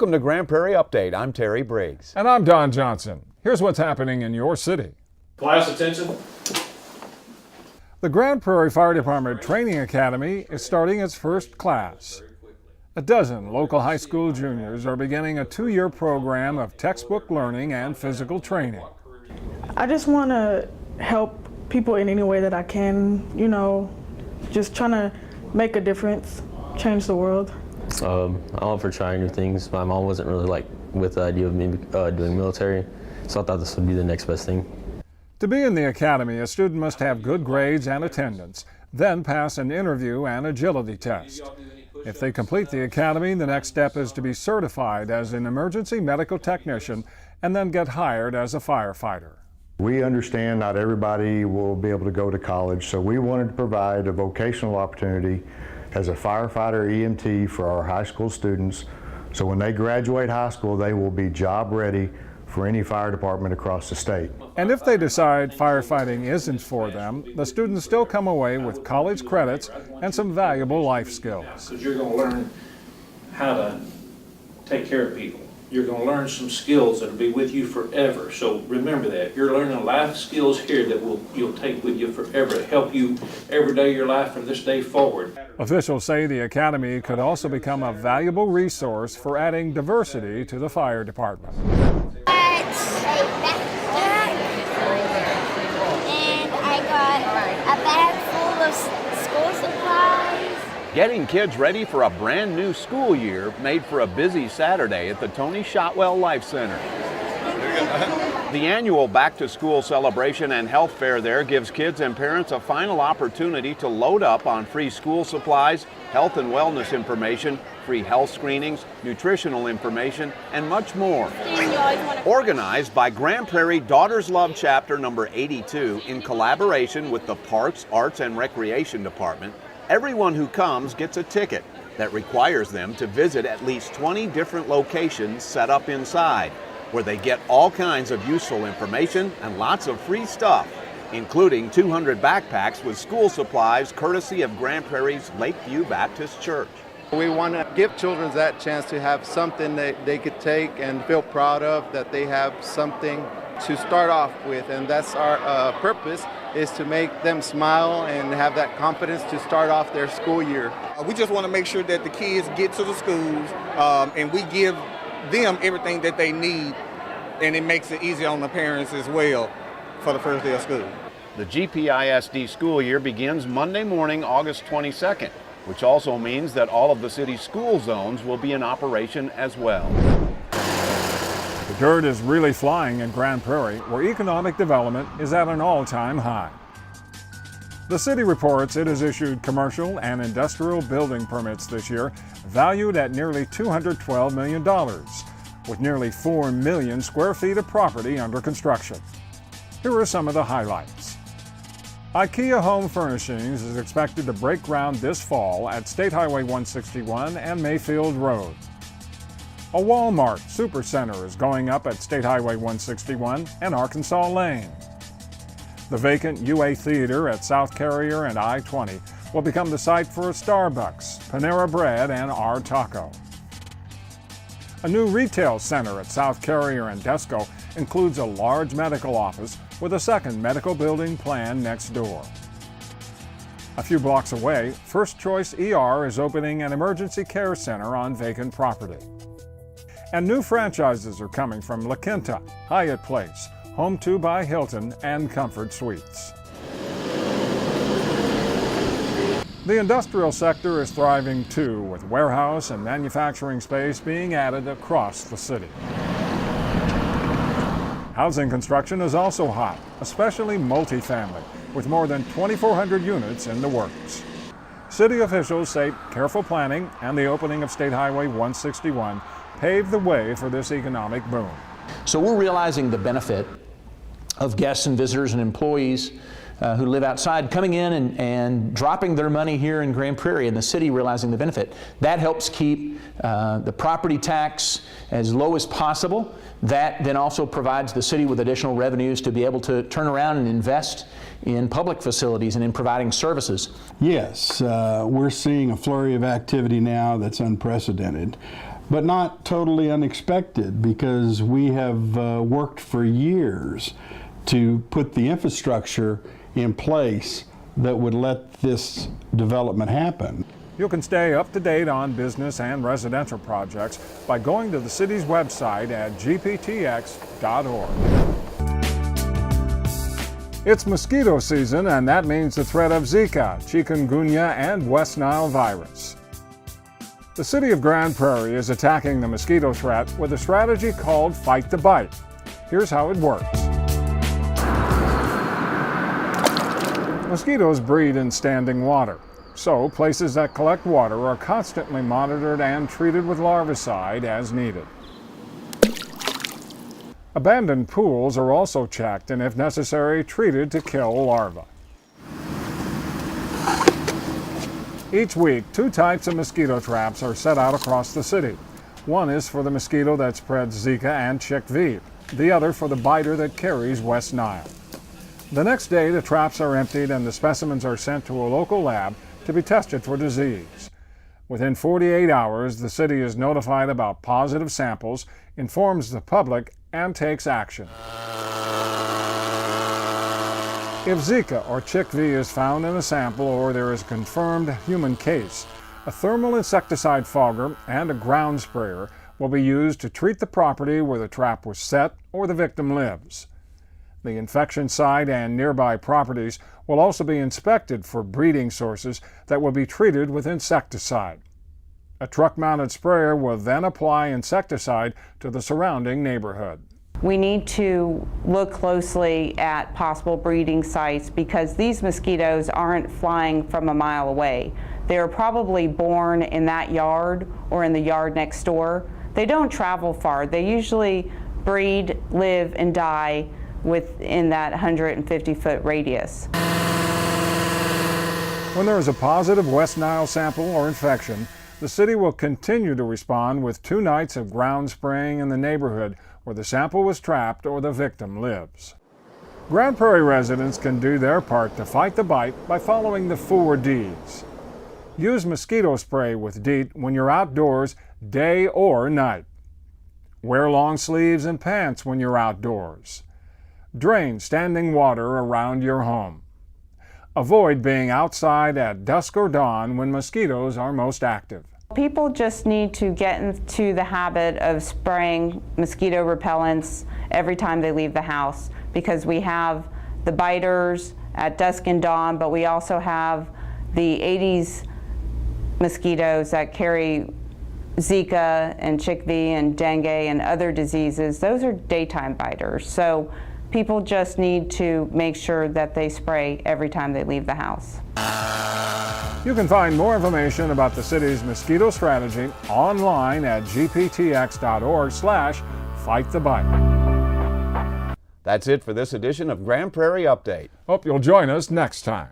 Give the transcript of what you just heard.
Welcome to Grand Prairie Update. I'm Terry Briggs. And I'm Don Johnson. Here's what's happening in your city. Class attention. The Grand Prairie Fire Department Training Academy is starting its first class. A dozen local high school juniors are beginning a 2-year program of textbook learning and physical training. I just want to help people in any way that I can, just trying to make a difference, change the world. I'm all for trying new things. My mom wasn't really with the idea of me doing military, so I thought this would be the next best thing. To be in the academy, a student must have good grades and attendance, then pass an interview and agility test. If they complete the academy, the next step is to be certified as an emergency medical technician and then get hired as a firefighter. We understand not everybody will be able to go to college, so we wanted to provide a vocational opportunity as a firefighter EMT for our high school students, so when they graduate high school, they will be job ready for any fire department across the state. And if they decide firefighting isn't for them, the students still come away with college credits and some valuable life skills. Because you're going to learn how to take care of people. You're going to learn some skills that will be with you forever. So remember that. You're learning life skills here that you'll take with you forever to help you every day of your life from this day forward. Officials say the academy could also become a valuable resource for adding diversity to the fire department. And I got a bag full of school supplies. Getting kids ready for a brand new school year made for a busy Saturday at the Tony Shotwell Life Center. The annual back-to-school celebration and health fair there gives kids and parents a final opportunity to load up on free school supplies, health and wellness information, free health screenings, nutritional information, and much more. Organized by Grand Prairie Daughters Love Chapter number 82 in collaboration with the Parks, Arts, and Recreation Department, everyone who comes gets a ticket that requires them to visit at least 20 different locations set up inside, where they get all kinds of useful information and lots of free stuff, including 200 backpacks with school supplies courtesy of Grand Prairie's Lakeview Baptist Church. We want to give children that chance to have something that they could take and feel proud of, that they have something to start off with, and that's our purpose, is to make them smile and have that confidence to start off their school year. We just want to make sure that the kids get to the schools and we give them everything that they need, and it makes it easy on the parents as well for the first day of school. The GPISD school year begins Monday morning, August 22nd, which also means that all of the city's school zones will be in operation as well. The dirt is really flying in Grand Prairie, where economic development is at an all-time high. The city reports it has issued commercial and industrial building permits this year, valued at nearly $212 million, with nearly 4 million square feet of property under construction. Here are some of the highlights. IKEA Home Furnishings is expected to break ground this fall at State Highway 161 and Mayfield Road. A Walmart Supercenter is going up at State Highway 161 and Arkansas Lane. The vacant UA Theater at South Carrier and I-20 will become the site for a Starbucks, Panera Bread, and R Taco. A new retail center at South Carrier and Desco includes a large medical office with a second medical building planned next door. A few blocks away, First Choice ER is opening an emergency care center on vacant property. And new franchises are coming from La Quinta, Hyatt Place, Home 2 by Hilton, and Comfort Suites. The industrial sector is thriving too, with warehouse and manufacturing space being added across the city. Housing construction is also hot, especially multifamily, with more than 2,400 units in the works. City officials say careful planning and the opening of State Highway 161 paved the way for this economic boom. So we're realizing the benefit of guests and visitors and employees who live outside coming in and dropping their money here in Grand Prairie, and the city realizing the benefit. That helps keep the property tax as low as possible. That then also provides the city with additional revenues to be able to turn around and invest in public facilities and in providing services. Yes, we're seeing a flurry of activity now that's unprecedented. but not totally unexpected, because we have worked for years to put the infrastructure in place that would let this development happen. You can stay up to date on business and residential projects by going to the city's website at gptx.org. It's mosquito season, and that means the threat of Zika, chikungunya, and West Nile virus. The city of Grand Prairie is attacking the mosquito threat with a strategy called Fight the Bite. Here's how it works. Mosquitoes breed in standing water, so places that collect water are constantly monitored and treated with larvicide as needed. Abandoned pools are also checked and, if necessary, treated to kill larvae. Each week, 2 types of mosquito traps are set out across the city. One is for the mosquito that spreads Zika and CHIKV, the other for the biter that carries West Nile. The next day, the traps are emptied and the specimens are sent to a local lab to be tested for disease. Within 48 hours, the city is notified about positive samples, informs the public, and takes action. If Zika or CHIKV is found in a sample or there is a confirmed human case, a thermal insecticide fogger and a ground sprayer will be used to treat the property where the trap was set or the victim lives. The infection site and nearby properties will also be inspected for breeding sources that will be treated with insecticide. A truck-mounted sprayer will then apply insecticide to the surrounding neighborhood. We need to look closely at possible breeding sites because these mosquitoes aren't flying from a mile away. They are probably born in that yard or in the yard next door. They don't travel far. They usually breed, live, and die within that 150-foot radius. When there is a positive West Nile sample or infection, the city will continue to respond with 2 nights of ground spraying in the neighborhood where the sample was trapped or the victim lives. Grand Prairie residents can do their part to fight the bite by following the 4 Ds. Use mosquito spray with DEET when you're outdoors, day or night. Wear long sleeves and pants when you're outdoors. Drain standing water around your home. Avoid being outside at dusk or dawn when mosquitoes are most active. People just need to get into the habit of spraying mosquito repellents every time they leave the house, because we have the biters at dusk and dawn, but we also have the Aedes mosquitoes that carry Zika and CHIKV and dengue and other diseases. Those are daytime biters. So people just need to make sure that they spray every time they leave the house. You can find more information about the city's mosquito strategy online at gptx.org/fightthebite. That's it for this edition of Grand Prairie Update. Hope you'll join us next time.